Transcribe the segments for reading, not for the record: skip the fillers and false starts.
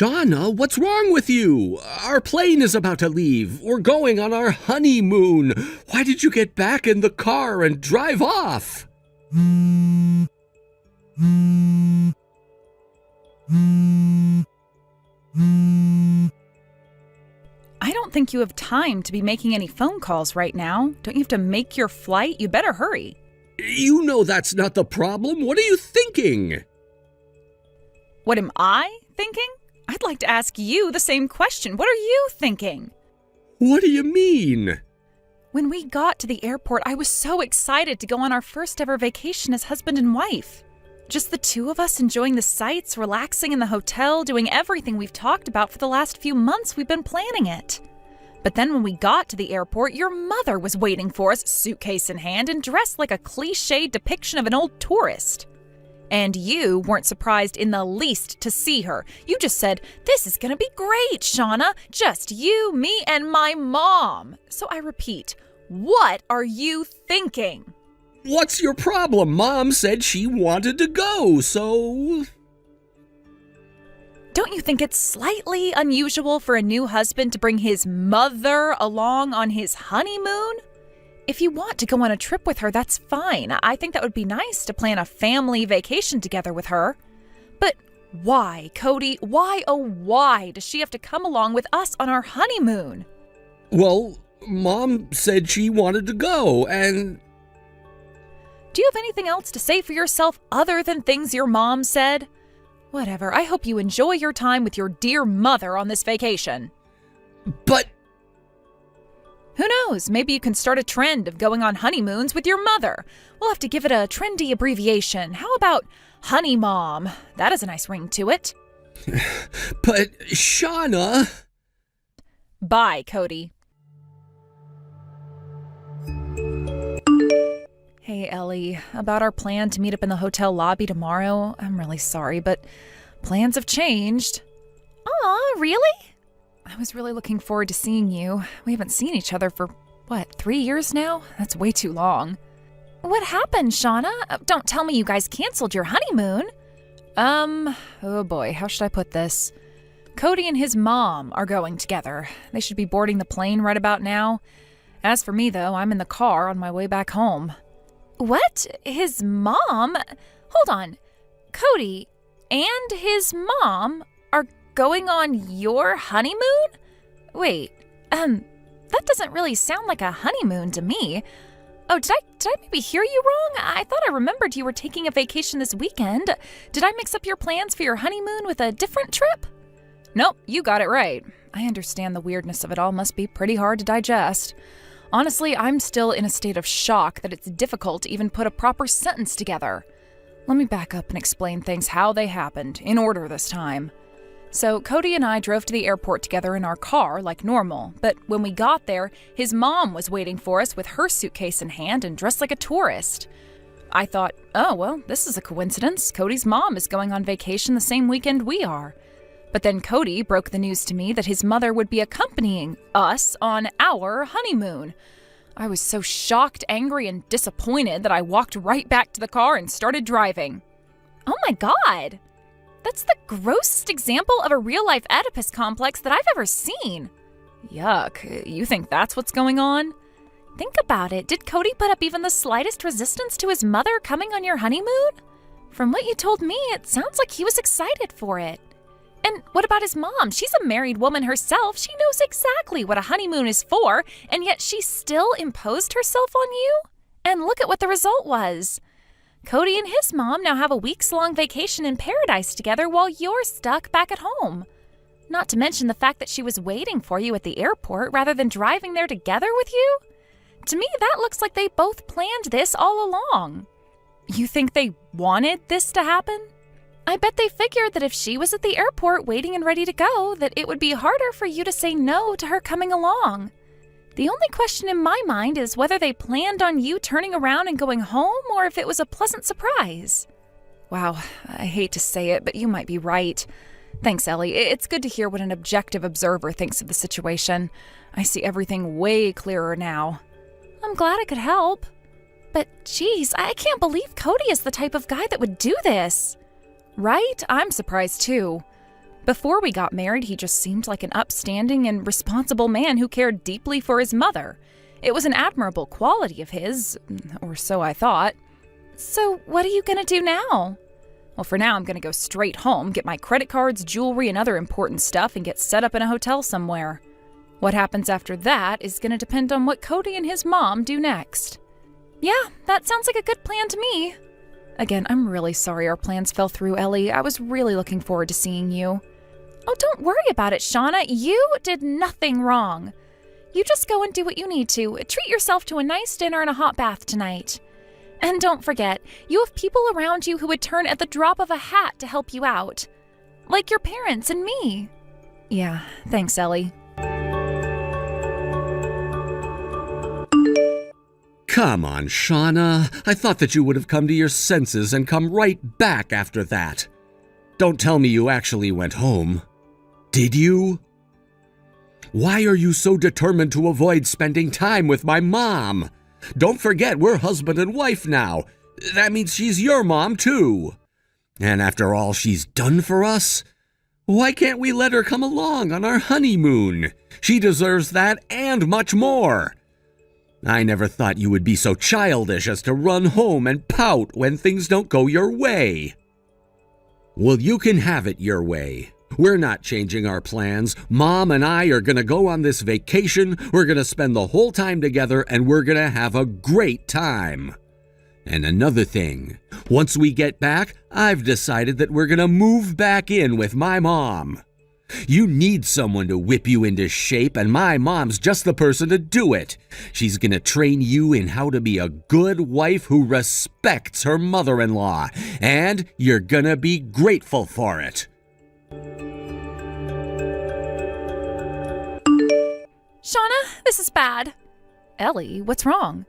Shauna, what's wrong with you? Our plane is about to leave. We're going on our honeymoon. Why did you get back in the car and drive off? I don't think you have time to be making any phone calls right now. Don't you have to make your flight? You better hurry. You know that's not the problem. What are you thinking? What am I thinking? I'd like to ask you the same question. What are you thinking? What do you mean? When we got to the airport, I was so excited to go on our first ever vacation as husband and wife. Just the two of us enjoying the sights, relaxing in the hotel, doing everything we've talked about for the last few months we've been planning it. But then when we got to the airport, your mother was waiting for us, suitcase in hand, and dressed like a cliched depiction of an old tourist. And you weren't surprised in the least to see her. You just said, "This is gonna be great, Shauna. Just you, me, and my mom." So I repeat, what are you thinking? What's your problem? Mom said she wanted to go, so... Don't you think it's slightly unusual for a new husband to bring his mother along on his honeymoon? If you want to go on a trip with her, that's fine. I think that would be nice to plan a family vacation together with her. But why, Cody? Why, oh why does she have to come along with us on our honeymoon? Well, Mom said she wanted to go, and... Do you have anything else to say for yourself other than things your mom said? Whatever, I hope you enjoy your time with your dear mother on this vacation. But... Who knows, maybe you can start a trend of going on honeymoons with your mother. We'll have to give it a trendy abbreviation. How about Honey Mom? That has a nice ring to it. But, Shauna... Bye, Cody. Hey, Ellie, about our plan to meet up in the hotel lobby tomorrow, I'm really sorry, but plans have changed. Aw, really? I was really looking forward to seeing you. We haven't seen each other for, 3 years now? That's way too long. What happened, Shauna? Don't tell me you guys canceled your honeymoon. Oh boy, how should I put this? Cody and his mom are going together. They should be boarding the plane right about now. As for me, though, I'm in the car on my way back home. What? His mom? Hold on. Cody and his mom are going on your honeymoon? Wait, that doesn't really sound like a honeymoon to me. Oh, did I maybe hear you wrong? I thought I remembered you were taking a vacation this weekend. Did I mix up your plans for your honeymoon with a different trip? Nope, you got it right. I understand the weirdness of it all must be pretty hard to digest. Honestly, I'm still in a state of shock that it's difficult to even put a proper sentence together. Let me back up and explain things how they happened, in order this time. So, Cody and I drove to the airport together in our car like normal, but when we got there, his mom was waiting for us with her suitcase in hand and dressed like a tourist. I thought, oh, well, this is a coincidence. Cody's mom is going on vacation the same weekend we are. But then Cody broke the news to me that his mother would be accompanying us on our honeymoon. I was so shocked, angry, and disappointed that I walked right back to the car and started driving. Oh my God! That's the grossest example of a real-life Oedipus complex that I've ever seen. Yuck, you think that's what's going on? Think about it. Did Cody put up even the slightest resistance to his mother coming on your honeymoon? From what you told me, it sounds like he was excited for it. And what about his mom? She's a married woman herself. She knows exactly what a honeymoon is for, and yet she still imposed herself on you? And look at what the result was. Cody and his mom now have a weeks-long vacation in paradise together while you're stuck back at home. Not to mention the fact that she was waiting for you at the airport rather than driving there together with you. To me, that looks like they both planned this all along. You think they wanted this to happen? I bet they figured that if she was at the airport waiting and ready to go, that it would be harder for you to say no to her coming along. The only question in my mind is whether they planned on you turning around and going home or if it was a pleasant surprise. Wow, I hate to say it, but you might be right. Thanks, Ellie. It's good to hear what an objective observer thinks of the situation. I see everything way clearer now. I'm glad I could help. But geez, I can't believe Cody is the type of guy that would do this. Right? I'm surprised too. Before we got married, he just seemed like an upstanding and responsible man who cared deeply for his mother. It was an admirable quality of his, or so I thought. So what are you gonna do now? Well, for now, I'm gonna go straight home, get my credit cards, jewelry, and other important stuff, and get set up in a hotel somewhere. What happens after that is gonna depend on what Cody and his mom do next. Yeah, that sounds like a good plan to me. Again, I'm really sorry our plans fell through, Ellie. I was really looking forward to seeing you. Oh, don't worry about it, Shauna. You did nothing wrong. You just go and do what you need to. Treat yourself to a nice dinner and a hot bath tonight. And don't forget, you have people around you who would turn at the drop of a hat to help you out. Like your parents and me. Yeah, thanks, Ellie. Come on, Shauna. I thought that you would have come to your senses and come right back after that. Don't tell me you actually went home. Did you? Why are you so determined to avoid spending time with my mom? Don't forget, we're husband and wife now. That means she's your mom, too. And after all she's done for us, why can't we let her come along on our honeymoon? She deserves that and much more. I never thought you would be so childish as to run home and pout when things don't go your way. Well, you can have it your way. We're not changing our plans. Mom and I are going to go on this vacation. We're going to spend the whole time together, and we're going to have a great time. And another thing, once we get back, I've decided that we're going to move back in with my mom. You need someone to whip you into shape, and my mom's just the person to do it. She's going to train you in how to be a good wife who respects her mother-in-law, and you're going to be grateful for it. Shauna, this is bad. Ellie, what's wrong?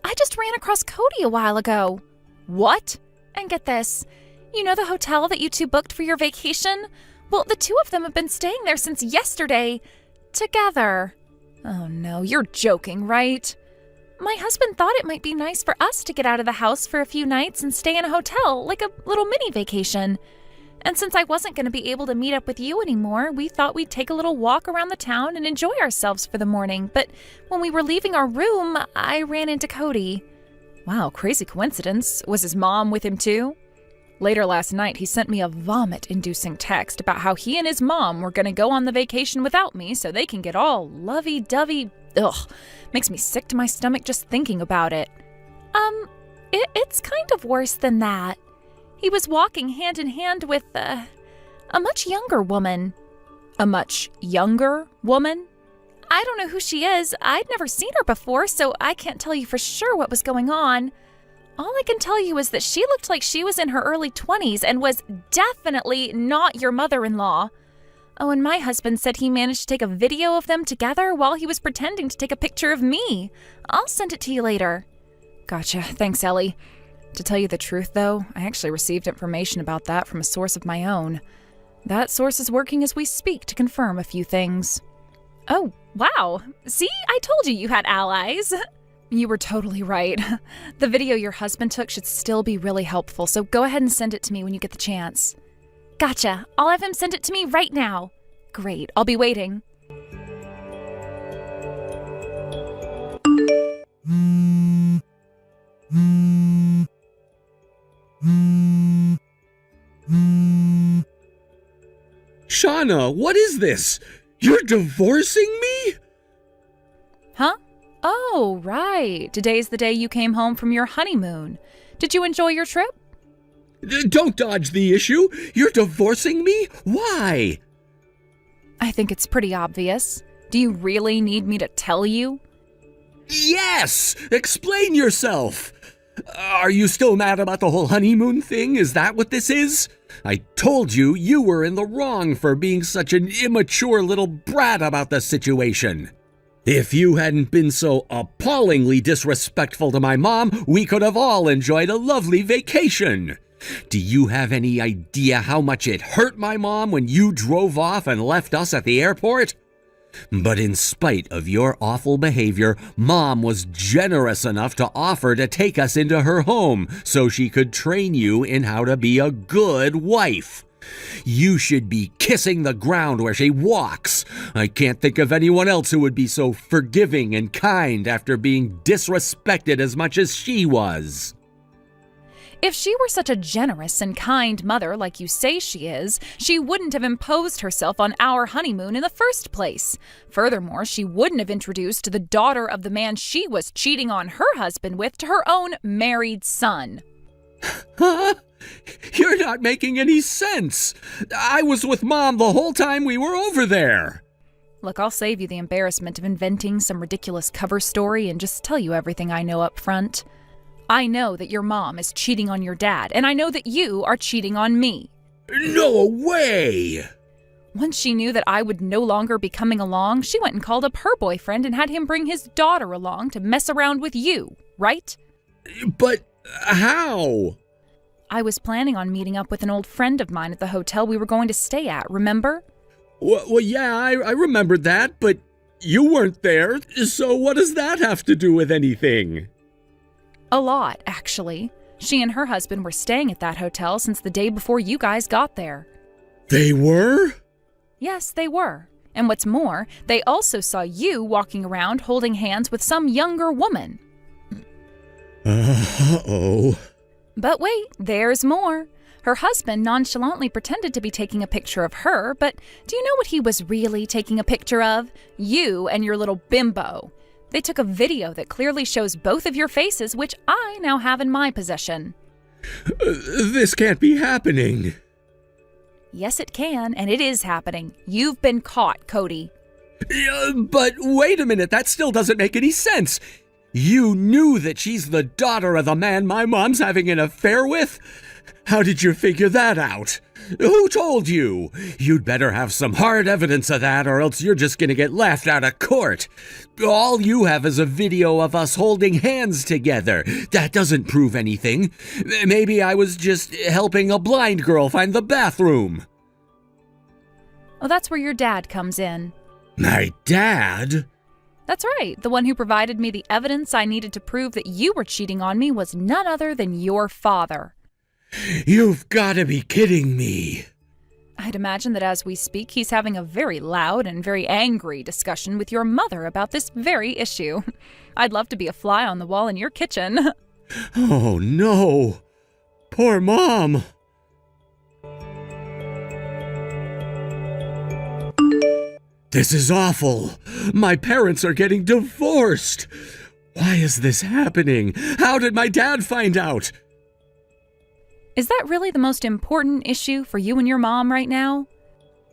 I just ran across Cody a while ago. What? And get this, you know the hotel that you two booked for your vacation? Well, the two of them have been staying there since yesterday. Together. Oh no, you're joking, right? My husband thought it might be nice for us to get out of the house for a few nights and stay in a hotel, like a little mini vacation. And since I wasn't going to be able to meet up with you anymore, we thought we'd take a little walk around the town and enjoy ourselves for the morning. But when we were leaving our room, I ran into Cody. Wow, crazy coincidence. Was his mom with him too? Later last night, he sent me a vomit-inducing text about how he and his mom were going to go on the vacation without me so they can get all lovey-dovey. Ugh, makes me sick to my stomach just thinking about it. It's kind of worse than that. He was walking hand in hand with, a much younger woman. A much younger woman? I don't know who she is. I'd never seen her before, so I can't tell you for sure what was going on. All I can tell you is that she looked like she was in her early 20s and was definitely not your mother-in-law. Oh, and my husband said he managed to take a video of them together while he was pretending to take a picture of me. I'll send it to you later. Gotcha. Thanks, Ellie. To tell you the truth, though, I actually received information about that from a source of my own. That source is working as we speak to confirm a few things. Oh, wow. See, I told you had allies. You were totally right. The video your husband took should still be really helpful, so go ahead and send it to me when you get the chance. Gotcha. I'll have him send it to me right now. Great. I'll be waiting. Shauna, what is this? You're divorcing me? Huh? Oh, right. Today's the day you came home from your honeymoon. Did you enjoy your trip? Don't dodge the issue. You're divorcing me? Why? I think it's pretty obvious. Do you really need me to tell you? Yes! Explain yourself! Are you still mad about the whole honeymoon thing? Is that what this is? I told you you were in the wrong for being such an immature little brat about the situation. If you hadn't been so appallingly disrespectful to my mom, we could have all enjoyed a lovely vacation. Do you have any idea how much it hurt my mom when you drove off and left us at the airport? But in spite of your awful behavior, Mom was generous enough to offer to take us into her home so she could train you in how to be a good wife. You should be kissing the ground where she walks. I can't think of anyone else who would be so forgiving and kind after being disrespected as much as she was. If she were such a generous and kind mother like you say she is, she wouldn't have imposed herself on our honeymoon in the first place. Furthermore, she wouldn't have introduced the daughter of the man she was cheating on her husband with to her own married son. Huh? You're not making any sense. I was with Mom the whole time we were over there. Look, I'll save you the embarrassment of inventing some ridiculous cover story and just tell you everything I know up front. I know that your mom is cheating on your dad, and I know that you are cheating on me. No way! Once she knew that I would no longer be coming along, she went and called up her boyfriend and had him bring his daughter along to mess around with you, right? But how? I was planning on meeting up with an old friend of mine at the hotel we were going to stay at, remember? Well, yeah, I remembered that, but you weren't there, so what does that have to do with anything? A lot, actually. She and her husband were staying at that hotel since the day before you guys got there. They were? Yes, they were. And what's more, they also saw you walking around holding hands with some younger woman. Uh-oh. But wait, there's more. Her husband nonchalantly pretended to be taking a picture of her, but do you know what he was really taking a picture of? You and your little bimbo. They took a video that clearly shows both of your faces, which I now have in my possession. This can't be happening. Yes, it can, and it is happening. You've been caught, Cody. But wait a minute, that still doesn't make any sense. You knew that she's the daughter of the man my mom's having an affair with? How did you figure that out? Who told you? You'd better have some hard evidence of that, or else you're just gonna get laughed out of court. All you have is a video of us holding hands together. That doesn't prove anything. Maybe I was just helping a blind girl find the bathroom. Oh, that's where your dad comes in. My dad? That's right. The one who provided me the evidence I needed to prove that you were cheating on me was none other than your father. You've got to be kidding me. I'd imagine that as we speak, he's having a very loud and very angry discussion with your mother about this very issue. I'd love to be a fly on the wall in your kitchen. Oh, no. Poor Mom. This is awful. My parents are getting divorced. Why is this happening? How did my dad find out? Is that really the most important issue for you and your mom right now?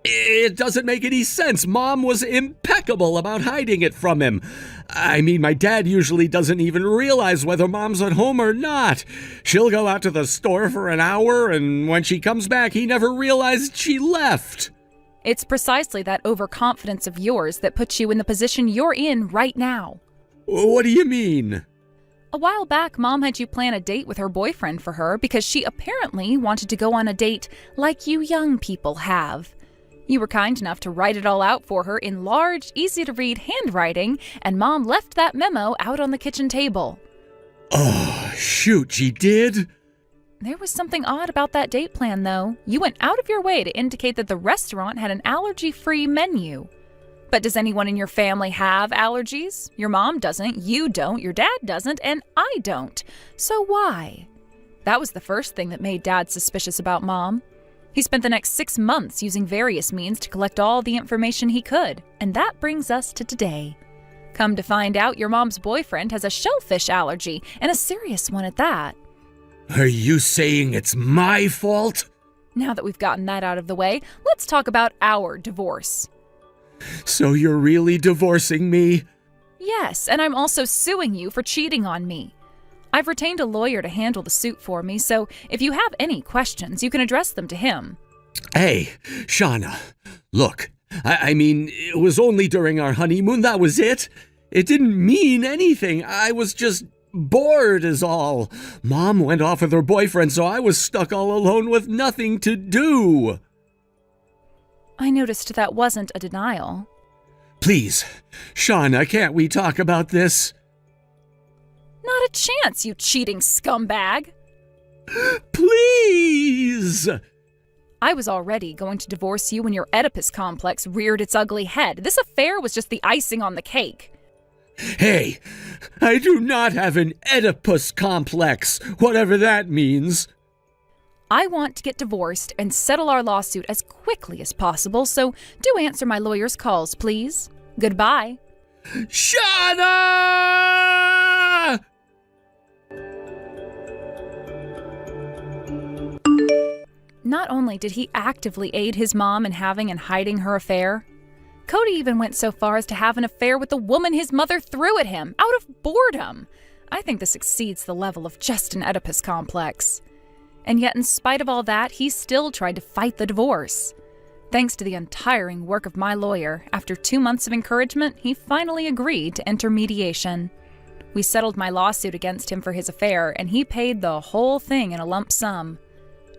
It doesn't make any sense. Mom was impeccable about hiding it from him. I mean, my dad usually doesn't even realize whether Mom's at home or not. She'll go out to the store for an hour, and when she comes back, he never realized she left. It's precisely that overconfidence of yours that puts you in the position you're in right now. What do you mean? A while back, Mom had you plan a date with her boyfriend for her because she apparently wanted to go on a date like you young people have. You were kind enough to write it all out for her in large, easy-to-read handwriting, and Mom left that memo out on the kitchen table. Oh, shoot, she did? There was something odd about that date plan, though. You went out of your way to indicate that the restaurant had an allergy-free menu. But does anyone in your family have allergies? Your mom doesn't, you don't, your dad doesn't, and I don't. So why? That was the first thing that made Dad suspicious about Mom. He spent the next 6 months using various means to collect all the information he could, and that brings us to today. Come to find out, your mom's boyfriend has a shellfish allergy, and a serious one at that. Are you saying it's my fault? Now that we've gotten that out of the way, let's talk about our divorce. So you're really divorcing me? Yes, and I'm also suing you for cheating on me. I've retained a lawyer to handle the suit for me, so if you have any questions, you can address them to him. Hey, Shauna, look, I mean, it was only during our honeymoon, that was it. It didn't mean anything. I was just bored is all. Mom went off with her boyfriend, so I was stuck all alone with nothing to do. I noticed that wasn't a denial. Please, Shauna, can't we talk about this? Not a chance, you cheating scumbag. Please! I was already going to divorce you when your Oedipus complex reared its ugly head. This affair was just the icing on the cake. Hey, I do not have an Oedipus complex, whatever that means. I want to get divorced and settle our lawsuit as quickly as possible, so do answer my lawyer's calls, please. Goodbye. Shauna! Not only did he actively aid his mom in having and hiding her affair, Cody even went so far as to have an affair with the woman his mother threw at him, out of boredom. I think this exceeds the level of just an Oedipus complex. And yet, in spite of all that, he still tried to fight the divorce. Thanks to the untiring work of my lawyer, after 2 months of encouragement, he finally agreed to enter mediation. We settled my lawsuit against him for his affair, and he paid the whole thing in a lump sum.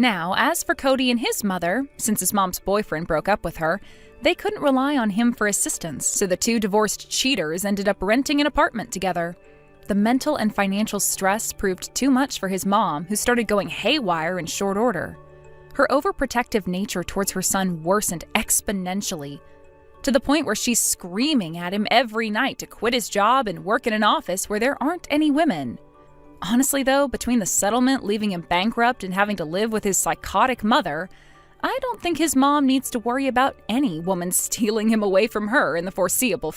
Now, as for Cody and his mother, since his mom's boyfriend broke up with her, they couldn't rely on him for assistance, so the two divorced cheaters ended up renting an apartment together. The mental and financial stress proved too much for his mom, who started going haywire in short order. Her overprotective nature towards her son worsened exponentially, to the point where she's screaming at him every night to quit his job and work in an office where there aren't any women. Honestly, though, between the settlement leaving him bankrupt and having to live with his psychotic mother, I don't think his mom needs to worry about any woman stealing him away from her in the foreseeable